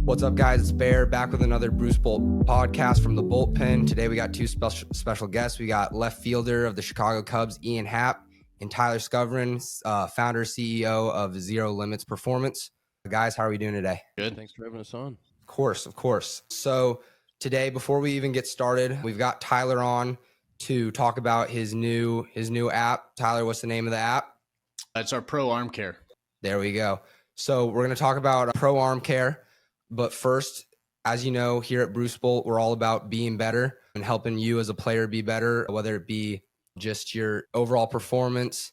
What's up, guys? It's Bear back with another Bruce Bolt podcast from the Bullpen. Today we got two special guests. We got left fielder of the Chicago Cubs, Ian Happ, and Tyler Skovrin, founder, CEO of Zero Limits Performance. Guys, how are we doing today? Good. Thanks for having us on. Of course. So today, before we even get started, we've got Tyler on to talk about his new app. Tyler, what's the name of the app? It's our P.R.O. Arm Care. There we go. So we're going to talk about P.R.O. Arm Care. But first, as you know, here at Bruce Bolt, we're all about being better and helping you as a player be better, whether it be just your overall performance,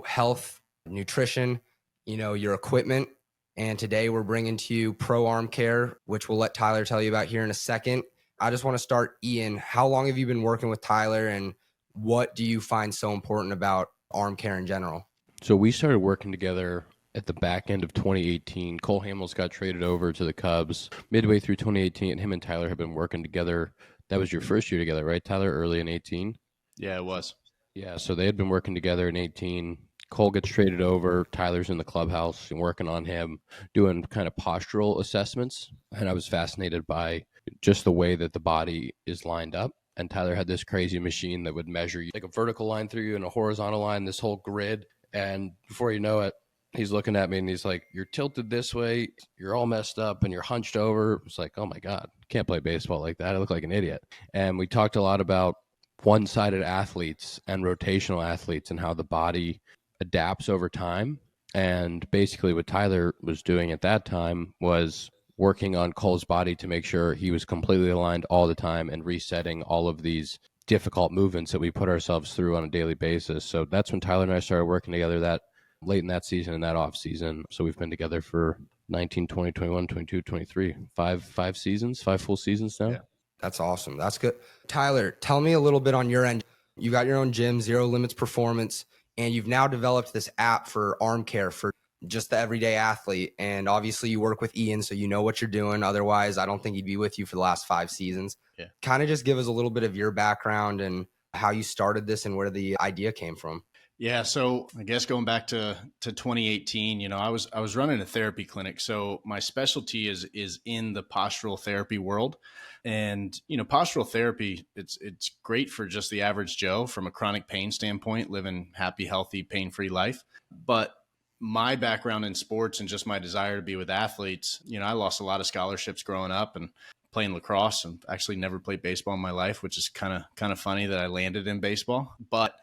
health, nutrition, your equipment. And today we're bringing to you P.R.O. Arm Care, which we'll let Tyler tell you about here in a second. I just want to start, Ian, how long have you been working with Tyler, and what do you find so important about arm care in general? So we started working together at the back end of 2018. Cole Hamels got traded over to the Cubs midway through 2018, and him and Tyler have been working together. That was your first year together, right, Tyler, early in 18? Yeah, it was. Yeah, so they had been working together in 18. Cole gets traded over. Tyler's in the clubhouse and working on him, doing kind of postural assessments. And I was fascinated by just the way that the body is lined up. And Tyler had this crazy machine that would measure like a vertical line through you and a horizontal line, this whole grid. And before you know it, he's looking at me and he's like, "You're tilted this way, you're all messed up, and you're hunched over." It's like, oh my God, can't play baseball like that. I look like an idiot. And we talked a lot about one-sided athletes and rotational athletes and how the body adapts over time. And basically what Tyler was doing at that time was working on Cole's body to make sure he was completely aligned all the time and resetting all of these difficult movements that we put ourselves through on a daily basis. So that's when Tyler and I started working together that late in that season and that off season. So we've been together for 19, 20, 21, 22, 23, five full seasons now. Yeah. That's awesome. That's good. Tyler, tell me a little bit on your end. You got your own gym, Zero Limits Performance, and you've now developed this app for arm care for just the everyday athlete. And obviously you work with Ian, so you know what you're doing. Otherwise, I don't think he'd be with you for the last 5 seasons. Yeah. Kind of just give us a little bit of your background and how you started this and where the idea came from. Yeah, so I guess going back to 2018, I was running a therapy clinic. So my specialty is in the postural therapy world. And, postural therapy, it's great for just the average Joe from a chronic pain standpoint, living happy, healthy, pain-free life. But my background in sports and just my desire to be with athletes, I lost a lot of scholarships growing up and playing lacrosse, and actually never played baseball in my life, which is kind of funny that I landed in baseball. But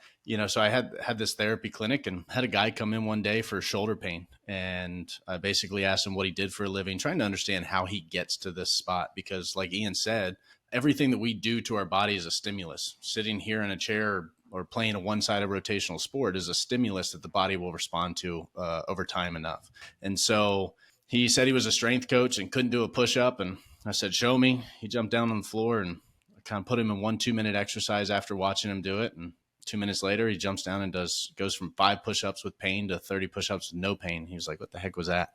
so I had this therapy clinic and had a guy come in one day for shoulder pain. And I basically asked him what he did for a living, trying to understand how he gets to this spot. Because like Ian said, everything that we do to our body is a stimulus. Sitting here in a chair or playing a one-sided rotational sport is a stimulus that the body will respond to over time enough. And so he said he was a strength coach and couldn't do a push-up. And I said, "Show me." He jumped down on the floor and I kind of put him in 1 2-minute exercise after watching him do it. And 2 minutes later, he jumps down and goes from 5 push-ups with pain to 30 push-ups with no pain. He was like, "What the heck was that?"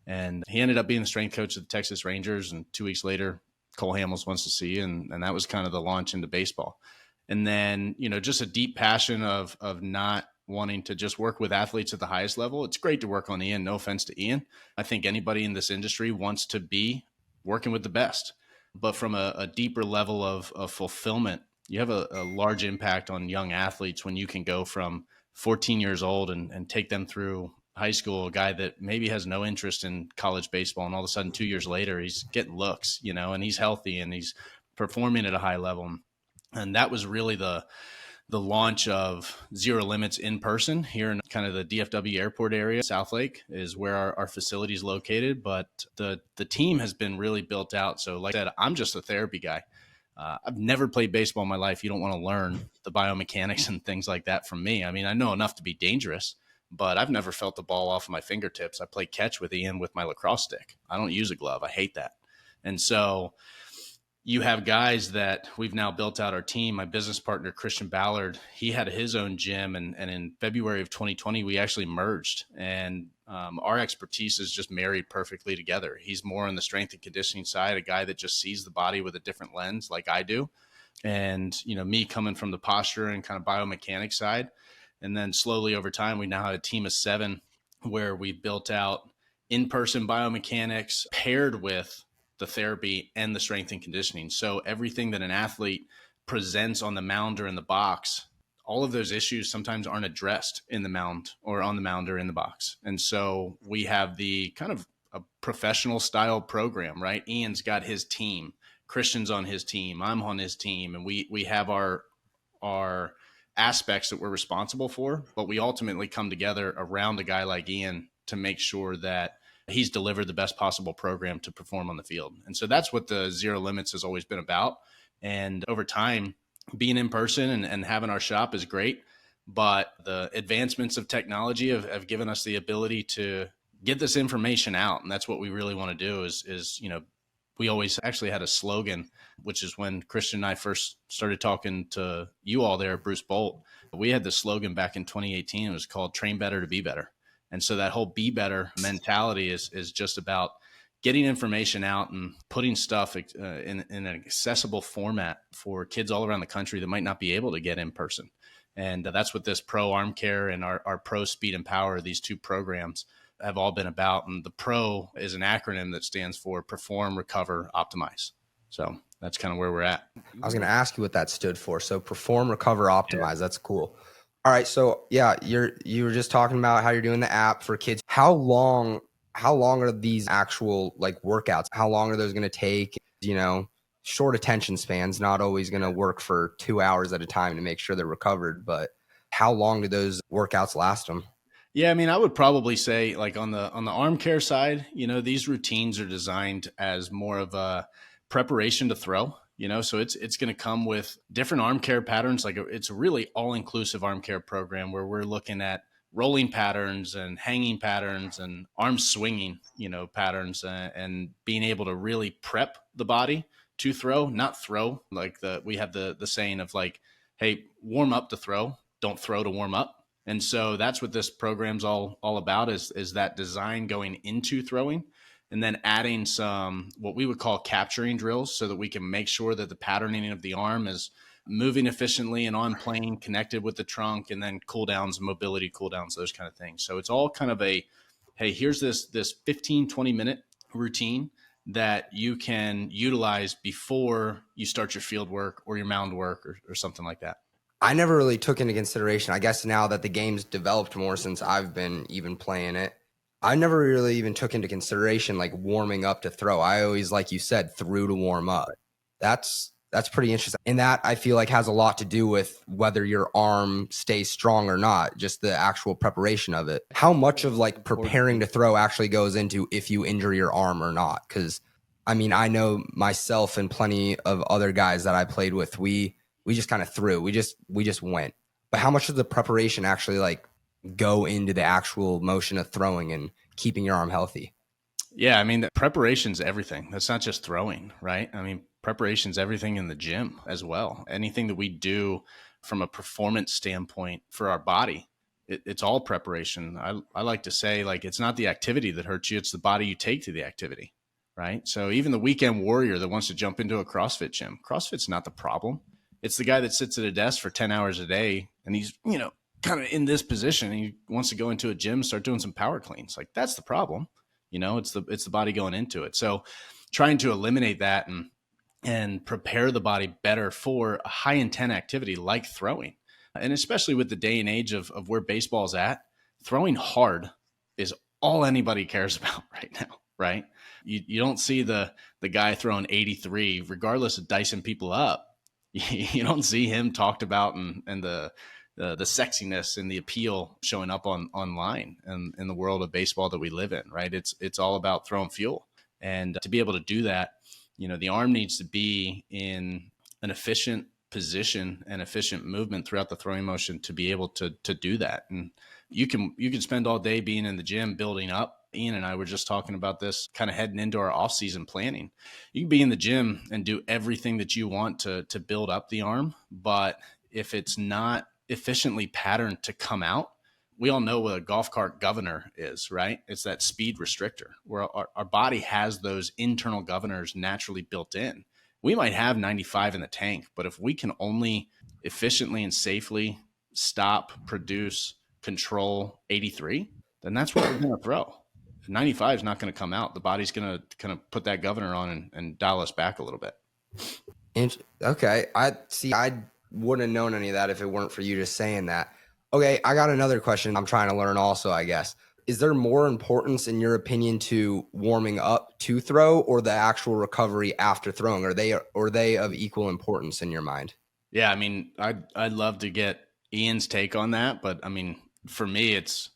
And he ended up being the strength coach of the Texas Rangers. And 2 weeks later, Cole Hamels wants to see you. And that was kind of the launch into baseball. And then, just a deep passion of not wanting to just work with athletes at the highest level. It's great to work on Ian. No offense to Ian. I think anybody in this industry wants to be working with the best. But from a deeper level of fulfillment, you have a large impact on young athletes when you can go from 14 years old and take them through high school, a guy that maybe has no interest in college baseball, and all of a sudden 2 years later, he's getting looks, and he's healthy and he's performing at a high level. And that was really the launch of Zero Limits in person here in kind of the DFW airport area. South Lake is where our facility is located, but the team has been really built out. So like I said, I'm just a therapy guy. I've never played baseball in my life. You don't want to learn the biomechanics and things like that from me. I mean, I know enough to be dangerous, but I've never felt the ball off of my fingertips. I play catch with Ian with my lacrosse stick. I don't use a glove. I hate that. And so you have guys that we've now built out our team. My business partner, Christian Ballard, he had his own gym. And in February of 2020, we actually merged. And our expertise is just married perfectly together. He's more on the strength and conditioning side, a guy that just sees the body with a different lens like I do. And, me coming from the posture and kind of biomechanics side. And then slowly over time, we now have a team of 7 where we built out in-person biomechanics paired with the therapy and the strength and conditioning. So everything that an athlete presents on the mound or in the box, all of those issues sometimes aren't addressed in the mound or on the mound or in the box. And so we have the kind of a professional style program, right? Ian's got his team, Christian's on his team, I'm on his team, and we have our aspects that we're responsible for, but we ultimately come together around a guy like Ian to make sure that he's delivered the best possible program to perform on the field. And so that's what the Zero Limits has always been about. And over time, being in person and having our shop is great, but the advancements of technology have given us the ability to get this information out. And that's what we really want to do is, you know, we always actually had a slogan, which is when Christian and I first started talking to you all there at Bruce Bolt. We had the slogan back in 2018. It was called Train Better to Be Better. And so that whole be better mentality is just about getting information out and putting stuff in an accessible format for kids all around the country that might not be able to get in person. And that's what this Pro Arm Care and our Pro Speed and Power, these two programs, have all been about. And the PRO is an acronym that stands for Perform, Recover, Optimize. So that's kind of where we're at. I was going to ask you what that stood for. So Perform, Recover, Optimize. Yeah. That's cool. All right. So yeah, you were just talking about how you're doing the app for kids. How long are these actual like workouts? How long are those going to take? You know, short attention spans, not always going to work for 2 hours at a time to make sure they're recovered, but how long do those workouts last them? Yeah, I mean, I would probably say like on the arm care side, you know, these routines are designed as more of a preparation to throw, you know, so it's going to come with different arm care patterns. Like it's a really all-inclusive arm care program where we're looking at rolling patterns and hanging patterns and arm swinging, you know, patterns and being able to really prep the body to throw, not throw. Like we have the saying of like, hey, warm up to throw, don't throw to warm up. And so that's what this program's all about is that design going into throwing and then adding some what we would call capturing drills so that we can make sure that the patterning of the arm is moving efficiently and on plane connected with the trunk, and then cool downs, mobility cool downs, those kind of things. So it's all kind of a, hey, here's this 15, 20-minute routine that you can utilize before you start your field work or your mound work or something like that. I never really took into consideration, I guess now that the game's developed more since I've been even playing it, I never really even took into consideration like warming up to throw. I always, like you said, threw to warm up. That's pretty interesting. And that I feel like has a lot to do with whether your arm stays strong or not, just the actual preparation of it. How much of like preparing to throw actually goes into if you injure your arm or not? Because I mean, I know myself and plenty of other guys that I played with, we just kind of threw. We just went. But how much of the preparation actually like go into the actual motion of throwing and keeping your arm healthy? Yeah, I mean, the preparation's everything. That's not just throwing, right? I mean, preparation's everything in the gym as well. Anything that we do from a performance standpoint for our body, it's all preparation. I like to say, like, it's not the activity that hurts you, it's the body you take to the activity, right? So even the weekend warrior that wants to jump into a CrossFit gym, CrossFit's not the problem. It's the guy that sits at a desk for 10 hours a day and he's, you know, kind of in this position. And he wants to go into a gym, start doing some power cleans. Like that's the problem. You know, it's the body going into it. So trying to eliminate that and prepare the body better for a high intent activity like throwing. And especially with the day and age of where baseball's at, throwing hard is all anybody cares about right now, right? You don't see the guy throwing 83, regardless of dicing people up. You don't see him talked about and the sexiness and the appeal showing up online and in the world of baseball that we live in, right? It's all about throwing fuel. And to be able to do that, you know, the arm needs to be in an efficient position and efficient movement throughout the throwing motion to be able to do that. And you can spend all day being in the gym building up. Ian and I were just talking about this kind of heading into our off-season planning. You can be in the gym and do everything that you want to build up the arm, but if it's not efficiently patterned to come out, we all know what a golf cart governor is, right? It's that speed restrictor where our body has those internal governors naturally built in. We might have 95 in the tank, but if we can only efficiently and safely stop, produce, control 83, then that's what we're going to throw. 95 is not going to come out. The body's going to kind of put that governor on and dial us back a little bit. Okay. I wouldn't have known any of that if it weren't for you just saying that. Okay. I got another question I'm trying to learn also, I guess. Is there more importance, in your opinion, to warming up to throw or the actual recovery after throwing? Are they of equal importance in your mind? Yeah. I mean, I'd love to get Ian's take on that, but I mean, for me, it's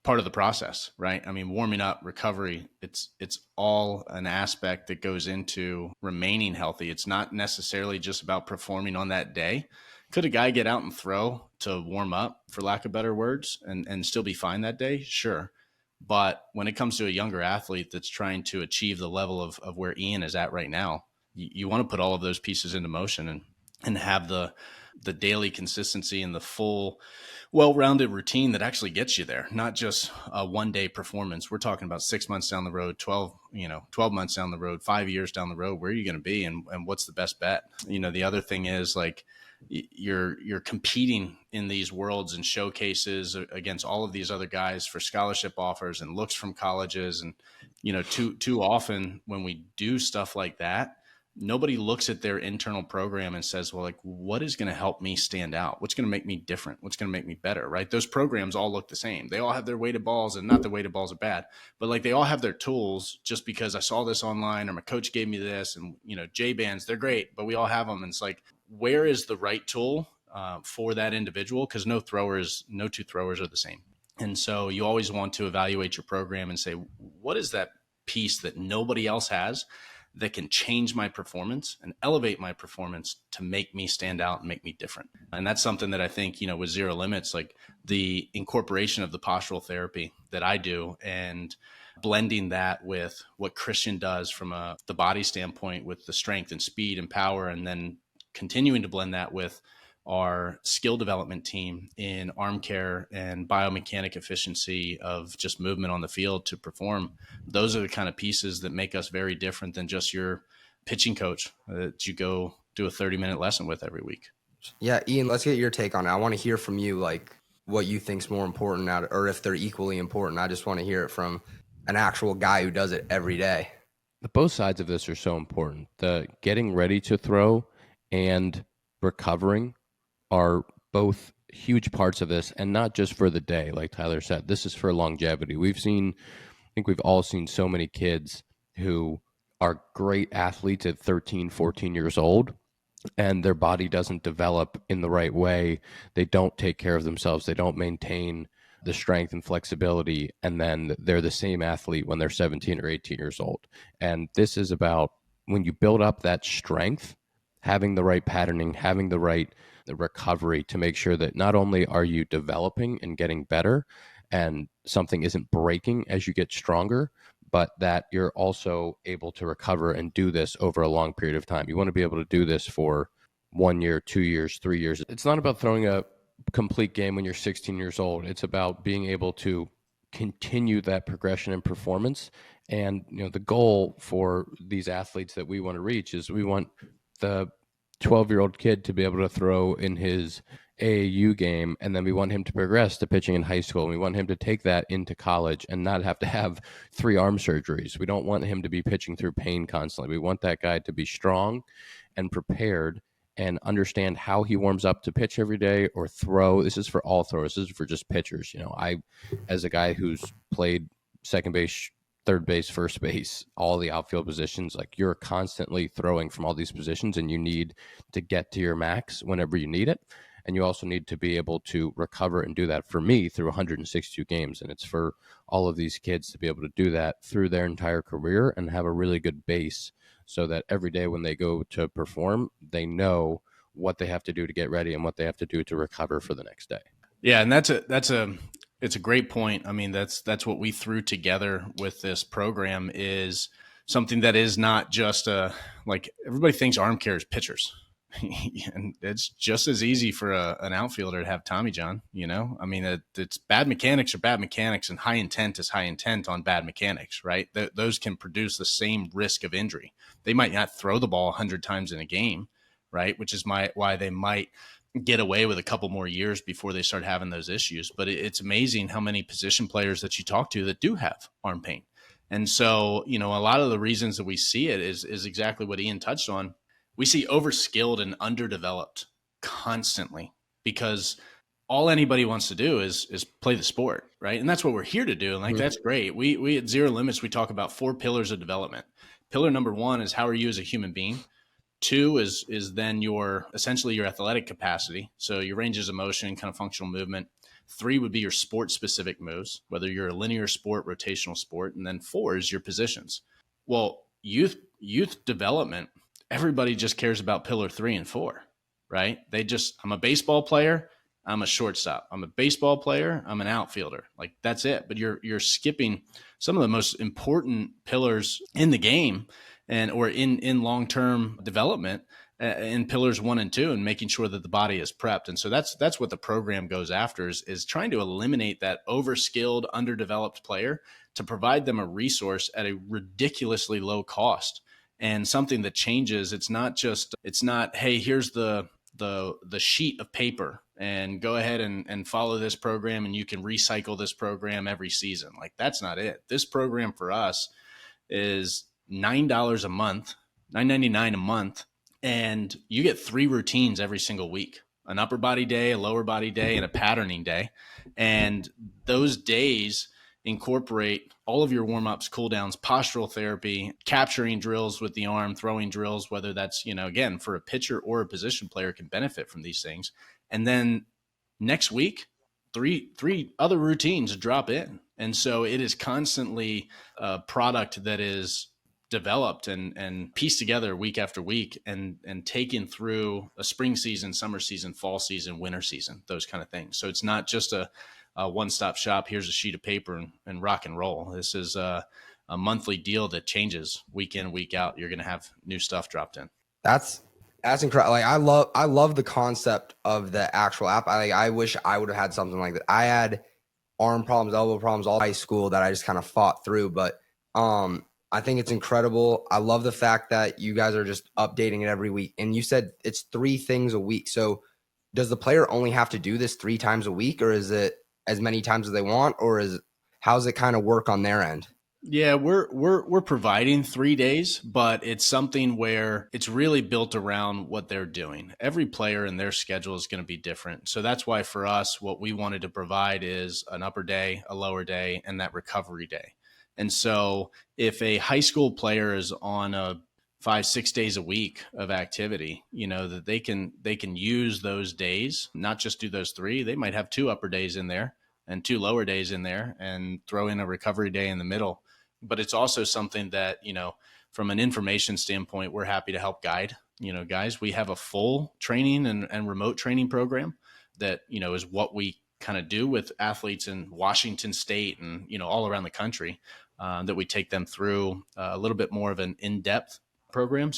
part of the process, right? I mean, warming up, recovery, it's all an aspect that goes into remaining healthy. It's not necessarily just about performing on that day. Could a guy get out and throw to warm up, for lack of better words, and still be fine that day? Sure. But when it comes to a younger athlete that's trying to achieve the level of where Ian is at right now, you want to put all of those pieces into motion and have the daily consistency and the full well-rounded routine that actually gets you there, not just a one-day performance. We're talking about 6 months down the road, 12 months down the road, 5 years down the road. Where are you going to be, and what's the best bet? The other thing is, like, you're competing in these worlds and showcases against all of these other guys for scholarship offers and looks from colleges. And, too often when we do stuff like that, nobody looks at their internal program and says, well, like, what is going to help me stand out? What's going to make me different? What's going to make me better, right? Those programs all look the same. They all have their weighted balls, and not that weighted balls are bad, but like, they all have their tools. Just because I saw this online or my coach gave me this, and, J bands, they're great, but we all have them. And it's like, where is the right tool for that individual? Because no two throwers are the same. And so you always want to evaluate your program and say, what is that piece that nobody else has that can change my performance and elevate my performance to make me stand out and make me different? And that's something that I think, with Zero Limits, like the incorporation of the postural therapy that I do, and blending that with what Christian does from the body standpoint, with the strength and speed and power, and then continuing to blend that with our skill development team in arm care and biomechanic efficiency of just movement on the field to perform. Those are the kind of pieces that make us very different than just your pitching coach that you go do a 30-minute lesson with every week. Yeah, Ian, let's get your take on it. I want to hear from you, like, what you think's more important, or if they're equally important. I just want to hear it from an actual guy who does it every day. Both sides of this are so important. The getting ready to throw and recovering are both huge parts of this, and not just for the day. Like Tyler said, this is for longevity. I think we've all seen so many kids who are great athletes at 13, 14 years old, and their body doesn't develop in the right way. They don't take care of themselves. They don't maintain the strength and flexibility, and then they're the same athlete when they're 17 or 18 years old. And this is about, when you build up that strength, having the right patterning, having the recovery to make sure that not only are you developing and getting better and something isn't breaking as you get stronger, but that you're also able to recover and do this over a long period of time. You want to be able to do this for 1 year, 2 years, 3 years. It's not about throwing a complete game when you're 16 years old. It's about being able to continue that progression and performance. And, the goal for these athletes that we want to reach is, we want the 12-year-old kid to be able to throw in his AAU game, and then we want him to progress to pitching in high school. And we want him to take that into college and not have to have 3 arm surgeries. We don't want him to be pitching through pain constantly. We want that guy to be strong and prepared and understand how he warms up to pitch every day or throw. This is for all throwers. This is for just pitchers. I, as a guy who's played second base, third base, first base, all the outfield positions, like, you're constantly throwing from all these positions, and you need to get to your max whenever you need it. And you also need to be able to recover and do that, for me, through 162 games. And it's for all of these kids to be able to do that through their entire career and have a really good base, so that every day when they go to perform, they know what they have to do to get ready and what they have to do to recover for the next day. Yeah. And it's a great point. I mean, that's what we threw together with this program, is something that is not just like, everybody thinks arm care is pitchers. And it's just as easy for an outfielder to have Tommy John. I mean, it's bad mechanics are bad mechanics, and high intent is high intent on bad mechanics, right? Those can produce the same risk of injury. They might not throw the ball 100 times in a game, right? Which is why they might get away with a couple more years before they start having those issues. But it's amazing how many position players that you talk to that do have arm pain. And so, a lot of the reasons that we see it is exactly what Ian touched on. We see overskilled and underdeveloped constantly because all anybody wants to do is play the sport, right? And that's what we're here to do. And like, that's great. We at Zero Limits, we talk about 4 pillars of development. Pillar number 1 is how are you as a human being? 2 is then essentially your athletic capacity. So your ranges of motion, kind of functional movement. 3 would be your sport specific moves, whether you're a linear sport, rotational sport. And then 4 is your positions. Well, youth development, everybody just cares about pillar 3 and 4, right? I'm a baseball player, I'm a shortstop. I'm a baseball player, I'm an outfielder. Like, that's it. But you're skipping some of the most important pillars in the game or in long-term development in pillars 1 and 2, and making sure that the body is prepped. And so that's what the program goes after is trying to eliminate that overskilled, underdeveloped player to provide them a resource at a ridiculously low cost and something that changes. It's not, hey, here's the sheet of paper and go ahead and follow this program and you can recycle this program every season. Like, that's not it. This program for us is $9 a month, $9.99 a month. And you get 3 routines every single week, an upper body day, a lower body day, and a patterning day. And those days incorporate all of your warm-ups, cool-downs, postural therapy, capturing drills with the arm, throwing drills, whether that's, again, for a pitcher or a position player can benefit from these things. And then next week, three other routines drop in. And so it is constantly a product that is developed and pieced together week after week and taken through a spring season, summer season, fall season, winter season, those kind of things. So it's not just a one-stop shop. Here's a sheet of paper and rock and roll. This is a monthly deal that changes week in, week out. You're going to have new stuff dropped in. That's incredible. Like, I love the concept of the actual app. I wish I would have had something like that. I had arm problems, elbow problems all high school that I just kind of fought through. But I think it's incredible. I love the fact that you guys are just updating it every week. And you said it's 3 things a week. So does the player only have to do this 3 times a week, or is it as many times as they want, or how's it kind of work on their end? Yeah, we're providing 3 days, but it's something where it's really built around what they're doing. Every player and their schedule is going to be different. So that's why for us, what we wanted to provide is an upper day, a lower day, and that recovery day. And so if a high school player is on a 5-6 days a week of activity, that they can use those days, not just do those 3. They might have 2 upper days in there and 2 lower days in there and throw in a recovery day in the middle. But it's also something that, from an information standpoint, we're happy to help guide, guys. We have a full training and remote training program that, is what we kind of do with athletes in Washington State and, all around the country. That we take them through a little bit more of an in-depth program,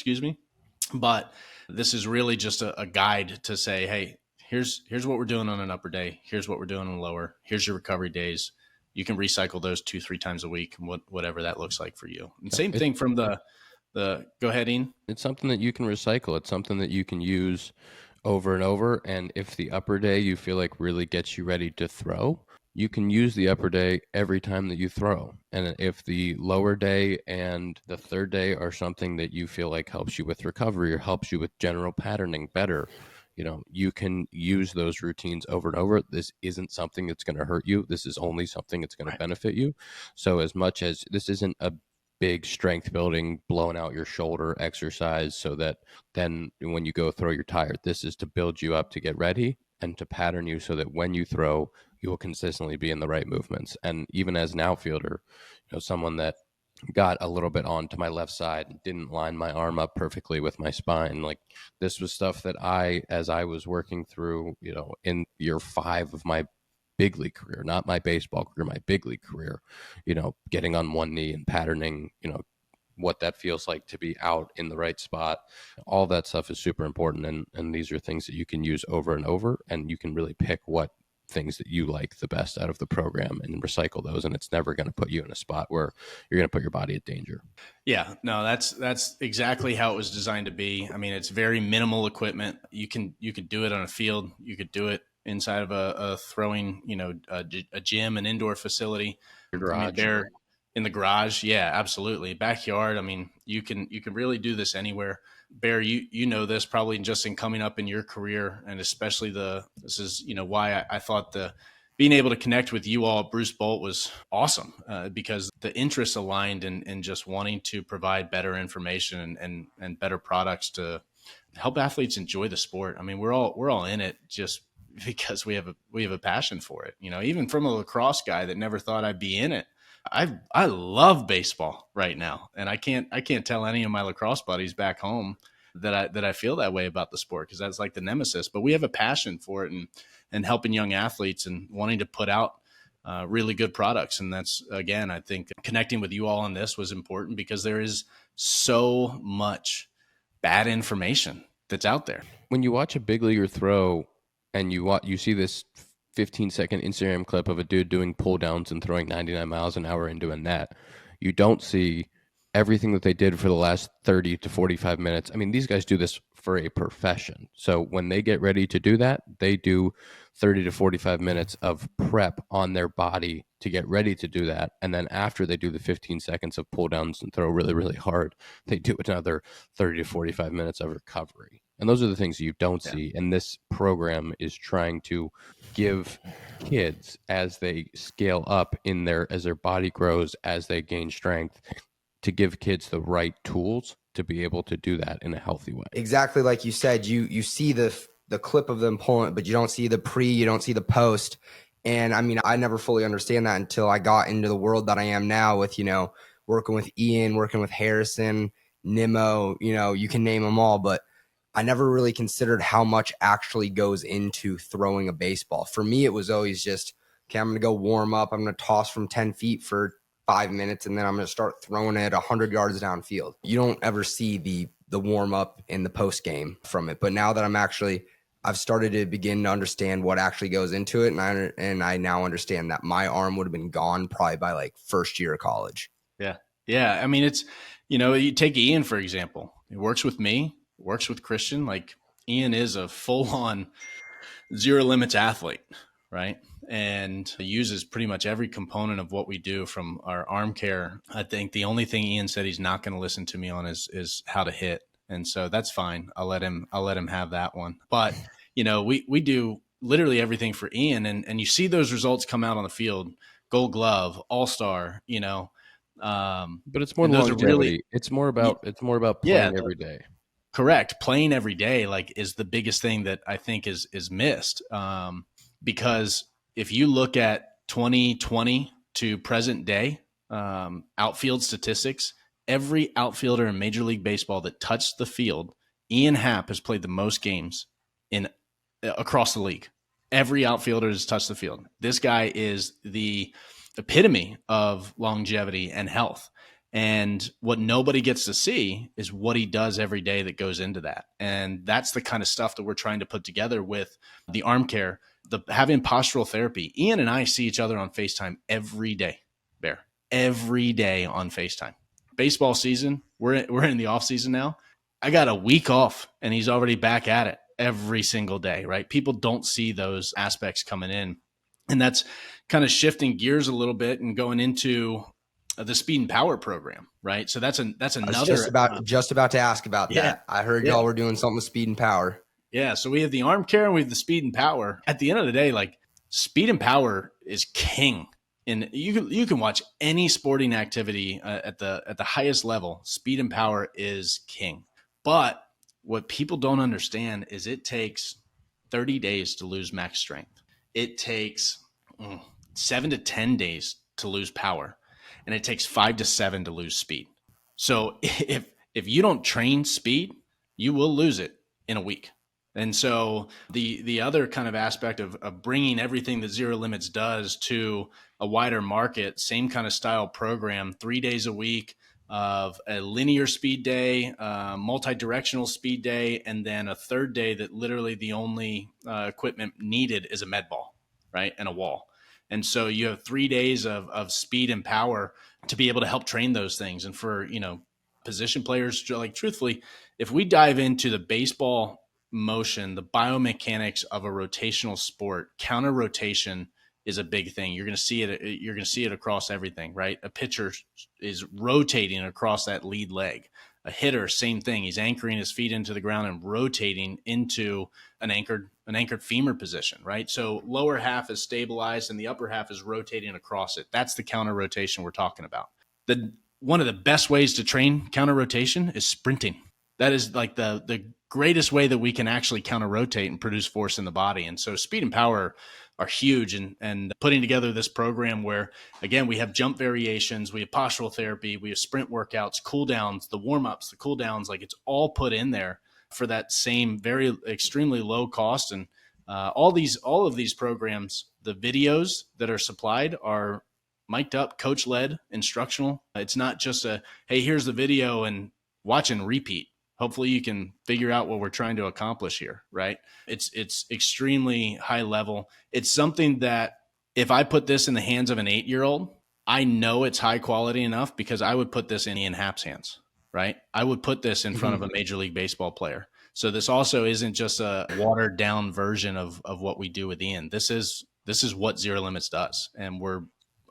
But this is really just a guide to say, hey, here's what we're doing on an upper day. Here's what we're doing on a lower. Here's your recovery days. You can recycle those 2-3 times a week, whatever that looks like for you. And same thing from the go ahead, Ian. It's something that you can recycle. It's something that you can use over and over. And if the upper day you feel like really gets you ready to throw, you can use the upper day every time that you throw. And if the lower day and the third day are something that you feel like helps you with recovery or helps you with general patterning better, you can use those routines over and over. This isn't something that's going to hurt you. This is only something that's going to benefit you. So as much as this isn't a big strength building, blowing out your shoulder exercise so that then when you go throw, you're tired, this is to build you up to get ready and to pattern you so that when you throw, you will consistently be in the right movements. And even as an outfielder, someone that got a little bit onto my left side, didn't line my arm up perfectly with my spine. Like, this was stuff that as I was working through, in year 5 of my big league career, not my baseball career, my big league career, getting on one knee and patterning, what that feels like to be out in the right spot. All that stuff is super important. And these are things that you can use over and over, and you can really pick what things that you like the best out of the program and recycle those. And it's never going to put you in a spot where you're going to put your body at danger. Yeah, no, that's exactly how it was designed to be. I mean, it's very minimal equipment. You can do it on a field. You could do it inside of a throwing, a gym, an indoor facility. Your garage. I mean, they're in the garage. Yeah, absolutely. Backyard. I mean, you can really do this anywhere. Bear, you know this probably just in coming up in your career, and especially this is why I thought being able to connect with you all, Bruce Bolt, was awesome because the interests aligned in just wanting to provide better information and better products to help athletes enjoy the sport. I mean, we're all in it just because we have a passion for it. Even from a lacrosse guy that never thought I'd be in it, I love baseball right now, and I can't tell any of my lacrosse buddies back home that I feel that way about the sport, because that's like the nemesis. But we have a passion for it and helping young athletes and wanting to put out really good products. And that's, again, I think connecting with you all on this was important because there is so much bad information that's out there. When you watch a big leaguer throw and you see this 15-second Instagram clip of a dude doing pull downs and throwing 99 miles an hour into a net, you don't see everything that they did for the last 30 to 45 minutes. I mean, these guys do this for a profession. So when they get ready to do that, they do 30 to 45 minutes of prep on their body to get ready to do that. And then after they do the 15 seconds of pull downs and throw really, really hard, they do another 30 to 45 minutes of recovery. And those are the things you don't see. And this program is trying to give kids, as they scale up as their body grows, as they gain strength, to give kids the right tools to be able to do that in a healthy way. Exactly like you said, you see the clip of them pulling it, but you don't see the you don't see the post. And I mean, I never fully understand that until I got into the world that I am now with, working with Ian, working with Harrison, Nimmo, you can name them all, but I never really considered how much actually goes into throwing a baseball. For me, it was always just, okay, I'm going to go warm up. I'm going to toss from 10 feet for 5 minutes, and then I'm going to start throwing it 100 yards downfield. You don't ever see the warm up in the post game from it. But now that I've started to begin to understand what actually goes into it, and I now understand that my arm would have been gone probably by like first year of college. Yeah. I mean, it's, you take Ian, for example. He works with me, works with Christian. Like, Ian is a full-on zero limits athlete, right? And uses pretty much every component of what we do from our arm care. I think the only thing Ian said he's not going to listen to me on is how to hit. And so that's fine. I'll let him have that one. But, we do literally everything for Ian, and you see those results come out on the field, Gold Glove, All-Star, but it's more longevity. It's more about playing every day. Correct. Playing every day, is the biggest thing that I think is missed. Because if you look at 2020 to present day outfield statistics, every outfielder in Major League Baseball that touched the field, Ian Happ has played the most games across the league. Every outfielder has touched the field. This guy is the epitome of longevity and health. And what nobody gets to see is what he does every day that goes into that. And that's the kind of stuff that we're trying to put together with the arm care, having postural therapy. Ian and I see each other on FaceTime every day, Bear, every day on FaceTime. Baseball season, we're in the off season now. I got a week off and he's already back at it every single day, right? People don't see those aspects coming in. And that's kind of shifting gears a little bit and going into the Speed and Power program, right? So that's another. I was just about to ask about that. I heard y'all were doing something with Speed and Power. Yeah, so we have the arm care and we have the Speed and Power. At the end of the day, Speed and Power is king. And you can watch any sporting activity at the highest level. Speed and Power is king. But what people don't understand is it takes 30 days to lose max strength. It takes 7 to 10 days to lose power, and it takes 5 to 7 to lose speed. So if you don't train speed, you will lose it in a week. And so the other kind of aspect of bringing everything that Zero Limits does to a wider market, same kind of style program, 3 days a week of a linear speed day, multi-directional speed day, and then a third day that literally the only equipment needed is a med ball. right? And a wall. And so you have 3 days of speed and power to be able to help train those things. And for, position players, like truthfully, if we dive into the baseball motion, the biomechanics of a rotational sport, counter rotation is a big thing. You're going to see it. You're going to see it across everything, right? A pitcher is rotating across that lead leg. A hitter, same thing. He's anchoring his feet into the ground and rotating into an anchored femur position, right? So lower half is stabilized and the upper half is rotating across it. That's the counter rotation we're talking about. One of the best ways to train counter rotation is sprinting. That is like the greatest way that we can actually counter rotate and produce force in the body. And so speed and power are huge, and putting together this program where, again, we have jump variations, we have postural therapy, we have sprint workouts, cool downs, the warm-ups, the cool downs, like it's all put in there for that same very extremely low cost. And all of these programs, the videos that are supplied are mic'd up, coach led, instructional. It's not just hey, here's the video and watch and repeat. Hopefully you can figure out what we're trying to accomplish here, right? It's extremely high level. It's something that if I put this in the hands of an 8-year-old, I know it's high quality enough because I would put this in Ian Happ's hands, right? I would put this in front of a Major League Baseball player. So this also isn't just a watered down version of what we do with Ian. This is what Zero Limits does, and we're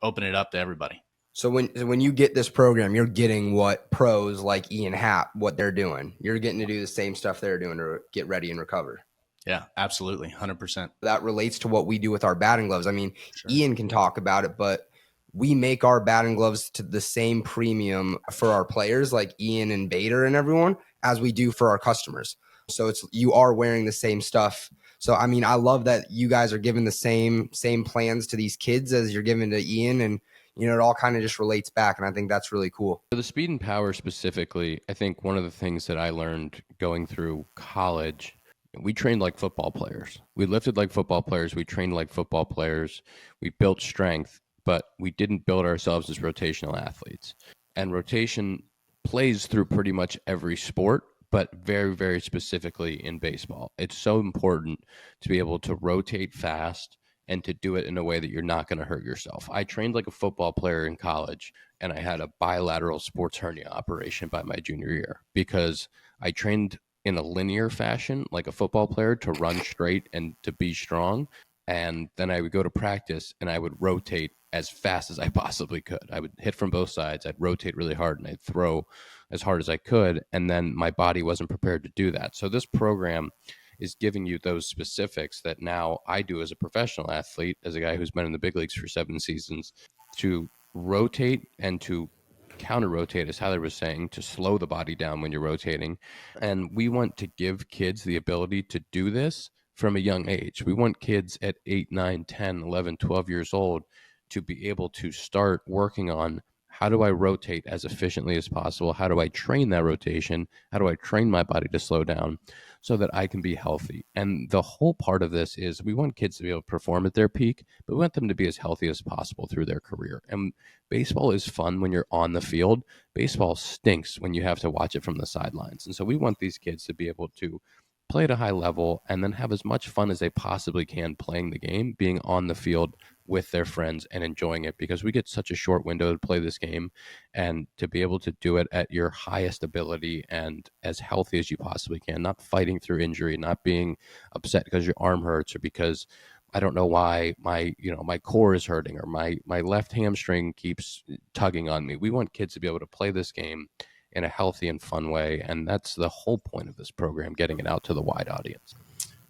opening it up to everybody. So when you get this program, you're getting what pros like Ian Happ, what they're doing. You're getting to do the same stuff they're doing to get ready and recover. Yeah, absolutely. 100%. That relates to what we do with our batting gloves. I mean, Sure. Ian can talk about it, but we make our batting gloves to the same premium for our players like Ian and Bader and everyone as we do for our customers. So you are wearing the same stuff. So, I mean, I love that you guys are giving the same plans to these kids as you're giving to Ian, and it all kind of just relates back, and I think that's really cool. For the speed and power specifically, I think one of the things that I learned going through college, we trained like football players. We lifted like football players. We trained like football players. We built strength, but we didn't build ourselves as rotational athletes. And rotation plays through pretty much every sport, but very, very specifically in baseball. It's so important to be able to rotate fast and to do it in a way that you're not going to hurt yourself. I trained like a football player in college, and I had a bilateral sports hernia operation by my junior year because I trained in a linear fashion like a football player to run straight and to be strong. And then I would go to practice and I would rotate as fast as I possibly could. I would hit from both sides. I'd rotate really hard and I'd throw as hard as I could. And then my body wasn't prepared to do that. So this program is giving you those specifics that now I do as a professional athlete, as a guy who's been in the big leagues for 7 seasons, to rotate and to counter rotate, as Tyler was saying, to slow the body down when you're rotating. And we want to give kids the ability to do this from a young age. We want kids at 8, 9, 10, 11, 12 years old to be able to start working on, how do I rotate as efficiently as possible? How do I train that rotation? How do I train my body to slow down so that I can be healthy? And the whole part of this is we want kids to be able to perform at their peak, but we want them to be as healthy as possible through their career. And baseball is fun when you're on the field. Baseball stinks when you have to watch it from the sidelines. And so we want these kids to be able to play at a high level and then have as much fun as they possibly can playing the game, being on the field with their friends and enjoying it, because we get such a short window to play this game, and to be able to do it at your highest ability and as healthy as you possibly can, not fighting through injury, not being upset because your arm hurts or because I don't know why my core is hurting or my left hamstring keeps tugging on me. We want kids to be able to play this game in a healthy and fun way. And that's the whole point of this program, getting it out to the wide audience.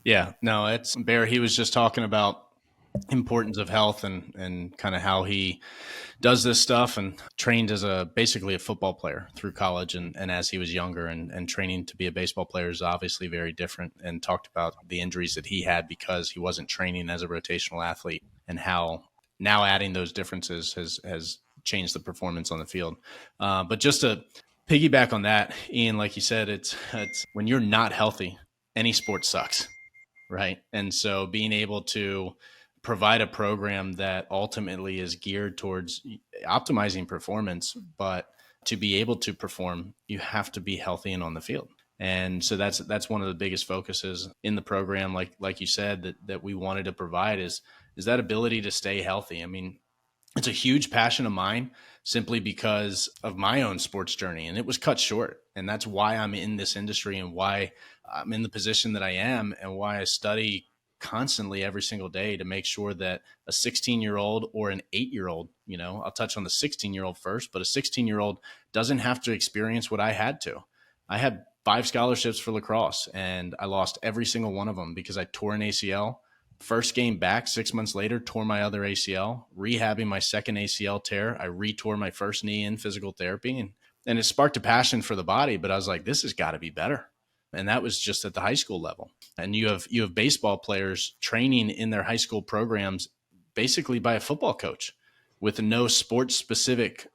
Yeah, no, it's Bear. He was just talking about importance of health and kind of how he does this stuff, and trained as basically a football player through college. And as he was younger, and training to be a baseball player is obviously very different, and talked about the injuries that he had because he wasn't training as a rotational athlete, and how now adding those differences has changed the performance on the field. But just to piggyback on that, Ian, like you said, it's when you're not healthy, any sport sucks, right? And so being able to provide a program that ultimately is geared towards optimizing performance, but to be able to perform, you have to be healthy and on the field. And so that's one of the biggest focuses in the program, like you said, that we wanted to provide is that ability to stay healthy. I mean, it's a huge passion of mine simply because of my own sports journey, and it was cut short. And that's why I'm in this industry and why I'm in the position that I am and why I study constantly every single day to make sure that a 16-year-old or an 8-year-old, I'll touch on the 16-year-old first, but a 16-year-old doesn't have to experience what I had to. I had 5 scholarships for lacrosse and I lost every single one of them because I tore an ACL. First game back, 6 months later, tore my other ACL, rehabbing my second ACL tear. I retore my first knee in physical therapy, and it sparked a passion for the body. But I was like, this has got to be better. And that was just at the high school level. And you have baseball players training in their high school programs basically by a football coach with no sports specific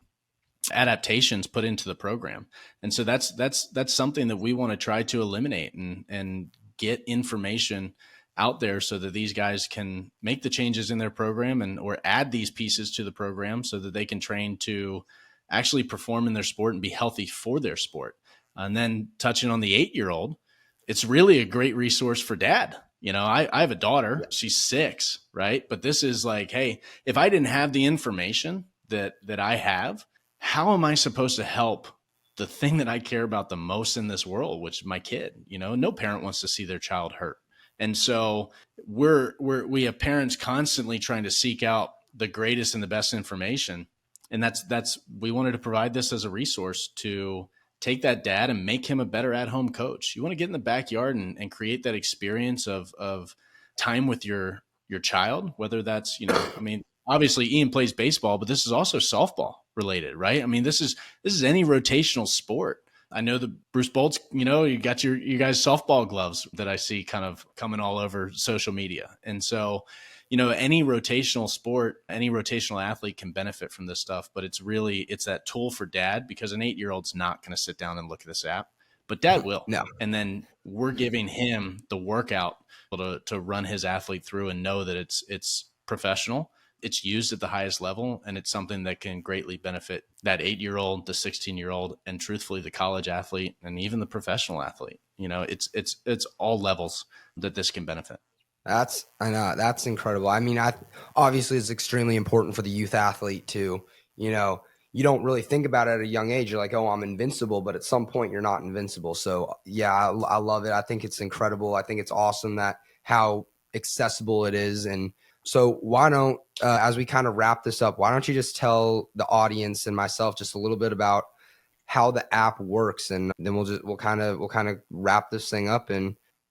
adaptations put into the program. And so that's something that we want to try to eliminate and get information out there so that these guys can make the changes in their program or add these pieces to the program so that they can train to actually perform in their sport and be healthy for their sport. And then touching on the 8-year-old, it's really a great resource for dad. I have a daughter, she's 6, right? But this is like, hey, if I didn't have the information that I have, how am I supposed to help the thing that I care about the most in this world, which is my kid? No parent wants to see their child hurt. And so we have parents constantly trying to seek out the greatest and the best information. And we wanted to provide this as a resource to take that dad and make him a better at-home coach. You want to get in the backyard and create that experience of time with your child, whether that's, I mean, obviously Ian plays baseball, but this is also softball related, right? I mean, this is any rotational sport. I know that Bruce Bolt's, you got you guys softball gloves that I see kind of coming all over social media. And so, any rotational sport, any rotational athlete can benefit from this stuff, but it's that tool for dad because an 8-year-old's not going to sit down and look at this app, but dad will. No. And then we're giving him the workout to run his athlete through and know that it's professional. It's used at the highest level, and it's something that can greatly benefit that 8-year-old, the 16-year-old, and truthfully, the college athlete, and even the professional athlete. It's all levels that this can benefit. I know that's incredible. I mean, obviously it's extremely important for the youth athlete too. You don't really think about it at a young age. You're like, oh, I'm invincible, but at some point you're not invincible. So yeah, I love it. I think it's incredible. I think it's awesome how accessible it is. And so why don't, as we kind of wrap this up, why don't you just tell the audience and myself just a little bit about how the app works, and then we'll kind of wrap this thing up.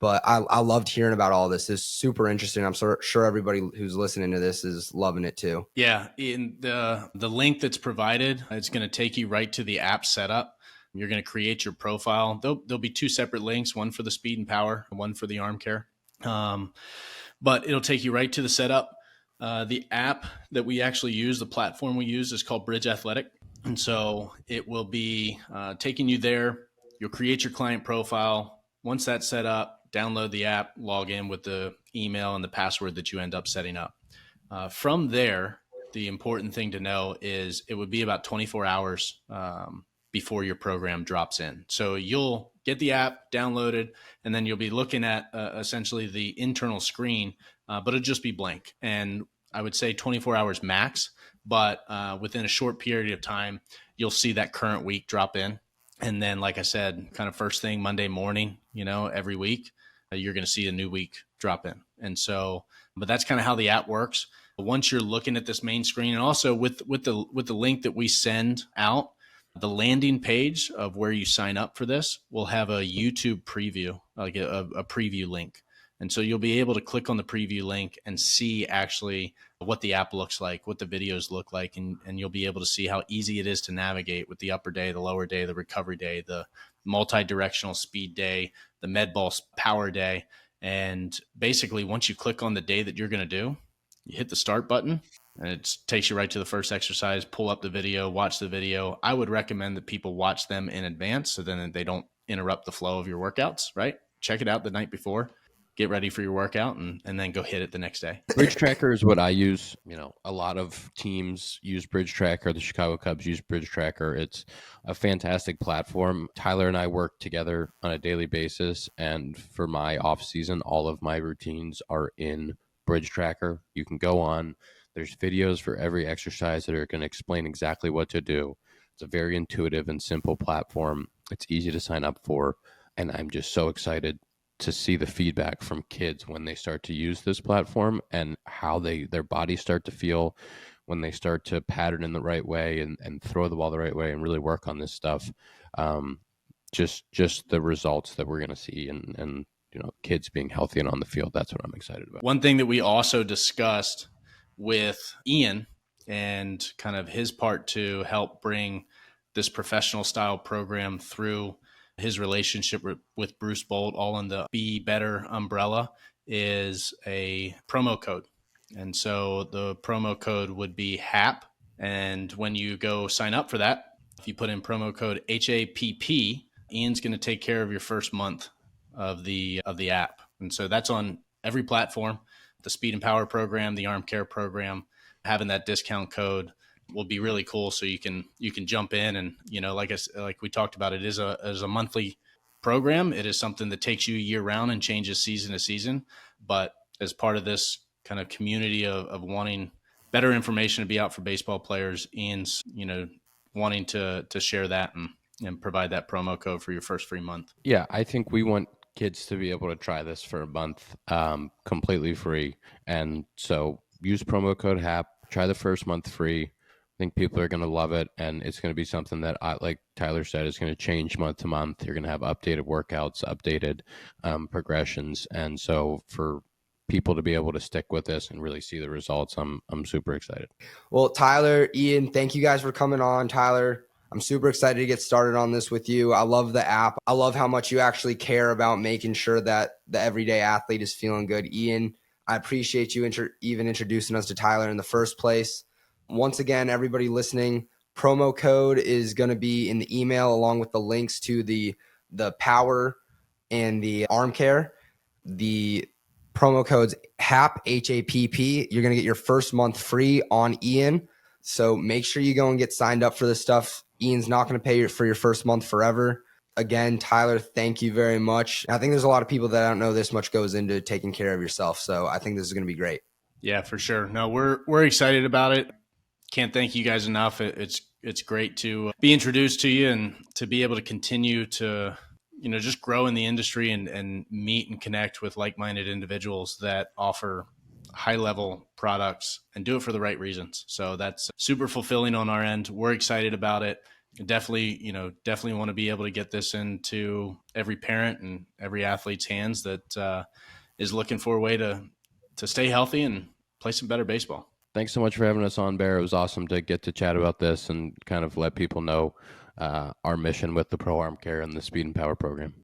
But I loved hearing about all this. It's super interesting. I'm sure everybody who's listening to this is loving it too. Yeah, in the link that's provided, it's going to take you right to the app setup. You're going to create your profile. There'll be 2 separate links, one for the speed and power, one for the arm care. But it'll take you right to the setup. The app that we actually use, the platform we use, is called Bridge Athletic. And so it will be taking you there. You'll create your client profile. Once that's set up, download the app, log in with the email and the password that you end up setting up. From there, the important thing to know is it would be about 24 hours before your program drops in. So you'll get the app downloaded, and then you'll be looking at essentially the internal screen, but it'll just be blank. And I would say 24 hours max, but within a short period of time, you'll see that current week drop in. And then, like I said, kind of first thing Monday morning, every week, you're going to see a new week drop in. And so, but that's kind of how the app works. Once you're looking at this main screen, and also with the link that we send out, the landing page of where you sign up for this will have a YouTube preview, like a preview link. And so you'll be able to click on the preview link and see actually what the app looks like, what the videos look like, and you'll be able to see how easy it is to navigate with the upper day, the lower day, the recovery day, the multi-directional speed day, the med ball power day. And basically, once you click on the day that you're going to do, you hit the start button, and it takes you right to the first exercise. Pull up the video, watch the video. I would recommend that people watch them in advance so then they don't interrupt the flow of your workouts, right? Check it out the night before. get ready for your workout, and then go hit it the next day. Bridge Tracker is what I use. A lot of teams use Bridge Tracker. The Chicago Cubs use Bridge Tracker. It's a fantastic platform. Tyler and I work together on a daily basis, and for my off season, all of my routines are in Bridge Tracker. You can go on. There's videos for every exercise that are going to explain exactly what to do. It's a very intuitive and simple platform. It's easy to sign up for, and I'm just so excited to see the feedback from kids when they start to use this platform and how their bodies start to feel when they start to pattern in the right way and throw the ball the right way and really work on this stuff. Just the results that we're going to see and kids being healthy and on the field. That's what I'm excited about. One thing that we also discussed with Ian and kind of his part to help bring this professional style program through his relationship with Bruce Bolt, all in the Be Better umbrella, is a promo code. And so the promo code would be HAP. And when you go sign up for that, if you put in promo code HAPP, Ian's going to take care of your first month of the app. And so that's on every platform. The Speed and Power program, the Arm Care program, having that discount code will be really cool. So you can jump in and, like we talked about, it is a monthly program. It is something that takes you year round and changes season to season. But as part of this kind of community of wanting better information to be out for baseball players, Ian's, wanting to share that and provide that promo code for your first free month. Yeah, I think we want kids to be able to try this for a month completely free. And so use promo code HAP, try the first month free. I think people are going to love it, and it's going to be something that, like Tyler said, is going to change month to month. You're going to have updated workouts, updated progressions, and so for people to be able to stick with this and really see the results, I'm super excited. Well, Tyler, Ian, thank you guys for coming on. Tyler, I'm super excited to get started on this with you. I love the app. I love how much you actually care about making sure that the everyday athlete is feeling good. Ian, I appreciate you even introducing us to Tyler in the first place. Once again, everybody listening, promo code is going to be in the email along with the links to the Power and the Arm Care. The promo code's HAP, H-A-P-P. You're going to get your first month free on Ian. So make sure you go and get signed up for this stuff. Ian's not going to pay for your first month forever. Again, Tyler, thank you very much. I think there's a lot of people that don't know this much goes into taking care of yourself. So I think this is going to be great. Yeah, for sure. No, we're excited about it. Can't thank you guys enough. It's great to be introduced to you and to be able to continue to, just grow in the industry and meet and connect with like-minded individuals that offer high-level products and do it for the right reasons. So that's super fulfilling on our end. We're excited about it. Definitely want to be able to get this into every parent and every athlete's hands that is looking for a way to stay healthy and play some better baseball. Thanks so much for having us on, Bear. It was awesome to get to chat about this and kind of let people know our mission with the Pro Arm Care and the Speed and Power program.